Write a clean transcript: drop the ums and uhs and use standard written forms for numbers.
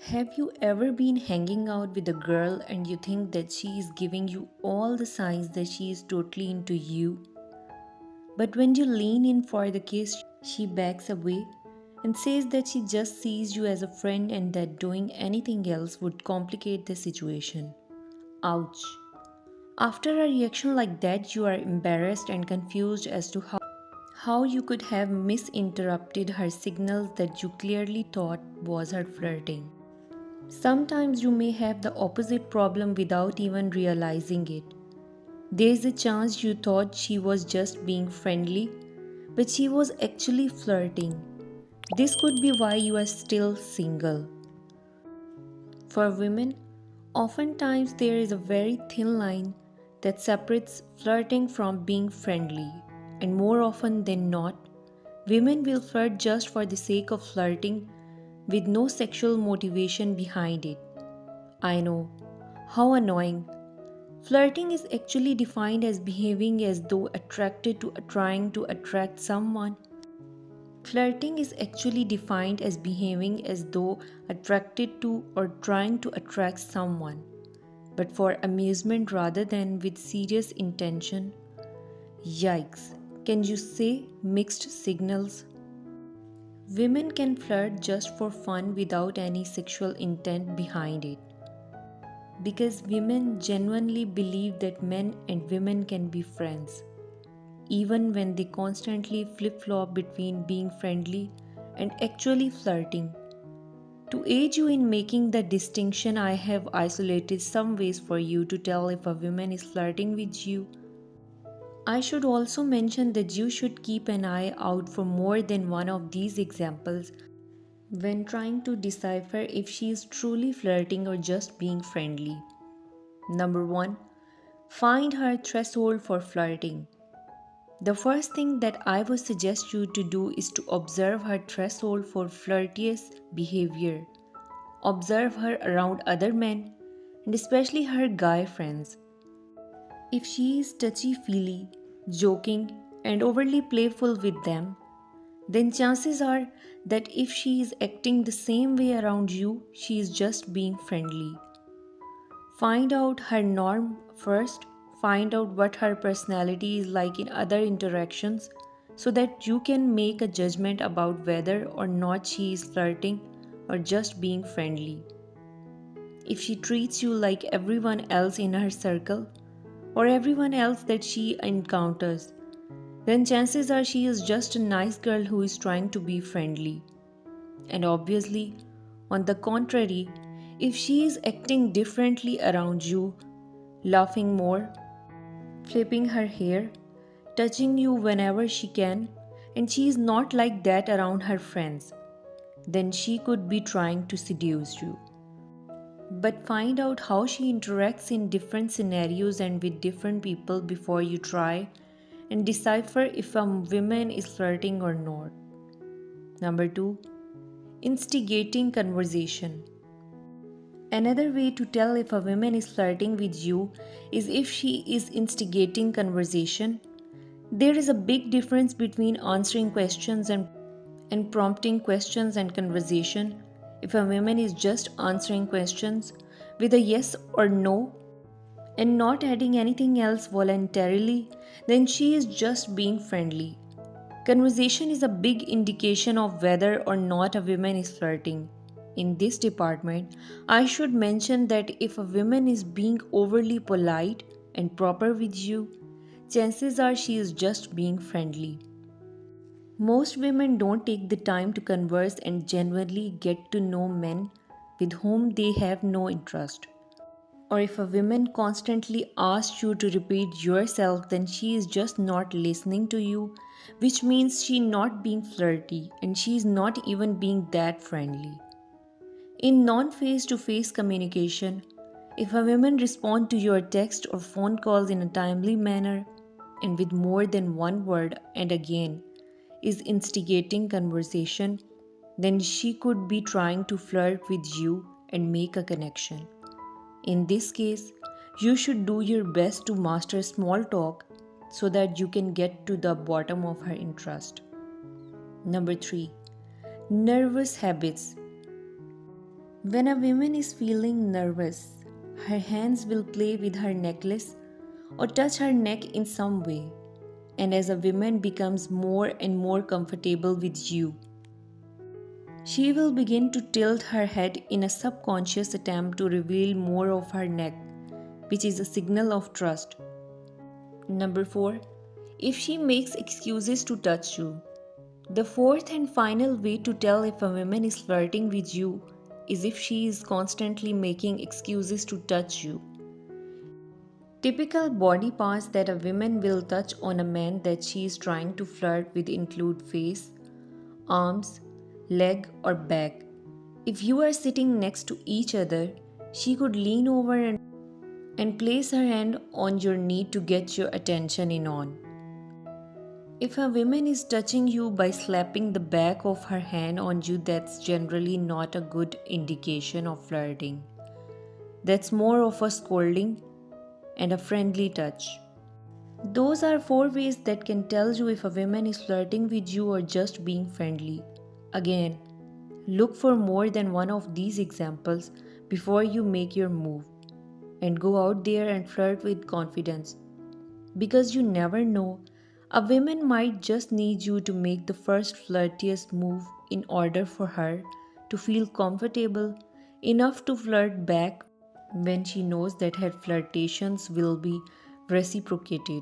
Have you ever been hanging out with a girl and you think that she is giving you all the signs that she is totally into you? But when you lean in for the kiss, she backs away and says that she just sees you as a friend and that doing anything else would complicate the situation. Ouch. After a reaction like that, you are embarrassed and confused as to how you could have misinterpreted her signals that you clearly thought was her flirting. Sometimes you may have the opposite problem without even realizing it. There's a chance you thought she was just being friendly, but she was actually flirting. This could be why you are still single. For women, oftentimes there is a very thin line that separates flirting from being friendly, and more often than not, women will flirt just for the sake of flirting with no sexual motivation behind it. I know. How annoying. Flirting is actually defined as behaving as though attracted to trying to attract someone. Flirting is actually defined as behaving as though attracted to or trying to attract someone, but for amusement rather than with serious intention. Yikes. Can you say mixed signals? Women can flirt just for fun without any sexual intent behind it. Because women genuinely believe that men and women can be friends, even when they constantly flip flop between being friendly and actually flirting. To aid you in making the distinction, I have isolated some ways for you to tell if a woman is flirting with you. I should also mention that you should keep an eye out for more than one of these examples when trying to decipher if she is truly flirting or just being friendly. Number 1. Find her threshold for flirting. The first thing that I would suggest you to do is to observe her threshold for flirtatious behavior. Observe her around other men and especially her guy friends. If she is touchy feely, joking, and overly playful with them, then chances are that if she is acting the same way around you, she is just being friendly. Find out her norm first, find out what her personality is like in other interactions so that you can make a judgment about whether or not she is flirting or just being friendly. If she treats you like everyone else in her circle or everyone else that she encounters, then chances are she is just a nice girl who is trying to be friendly. And obviously, on the contrary, if she is acting differently around you, laughing more, flipping her hair, touching you whenever she can, and she is not like that around her friends, then she could be trying to seduce you. But find out how she interacts in different scenarios and with different people before you try and decipher if a woman is flirting or not. Number 2. Instigating conversation. Another way to tell if a woman is flirting with you is if she is instigating conversation. There is a big difference between answering questions and prompting questions and conversation. If a woman is just answering questions with a yes or no and not adding anything else voluntarily, then she is just being friendly. Conversation is a big indication of whether or not a woman is flirting. In this department, I should mention that if a woman is being overly polite and proper with you, chances are she is just being friendly. Most women don't take the time to converse and genuinely get to know men with whom they have no interest. Or if a woman constantly asks you to repeat yourself, then she is just not listening to you, which means she not being flirty and she is not even being that friendly. In non-face-to-face communication, if a woman responds to your text or phone calls in a timely manner and with more than one word and again is instigating conversation, then she could be trying to flirt with you and make a connection. In this case, you should do your best to master small talk so that you can get to the bottom of her interest. Number 3. Nervous habits. When a woman is feeling nervous, her hands will play with her necklace or touch her neck in some way. And as a woman becomes more and more comfortable with you, she will begin to tilt her head in a subconscious attempt to reveal more of her neck, which is a signal of trust. Number 4. If she makes excuses to touch you. The fourth and final way to tell if a woman is flirting with you is if she is constantly making excuses to touch you. Typical body parts that a woman will touch on a man that she is trying to flirt with include face, arms, leg, or back. If you are sitting next to each other, she could lean over and place her hand on your knee to get your attention in on. If a woman is touching you by slapping the back of her hand on you, that's generally not a good indication of flirting. That's more of a scolding and a friendly touch. Those are 4 ways that can tell you if a woman is flirting with you or just being friendly. Again, look for more than one of these examples before you make your move, and go out there and flirt with confidence. Because you never know, a woman might just need you to make the first flirtiest move in order for her to feel comfortable enough to flirt back when she knows that her flirtations will be reciprocated.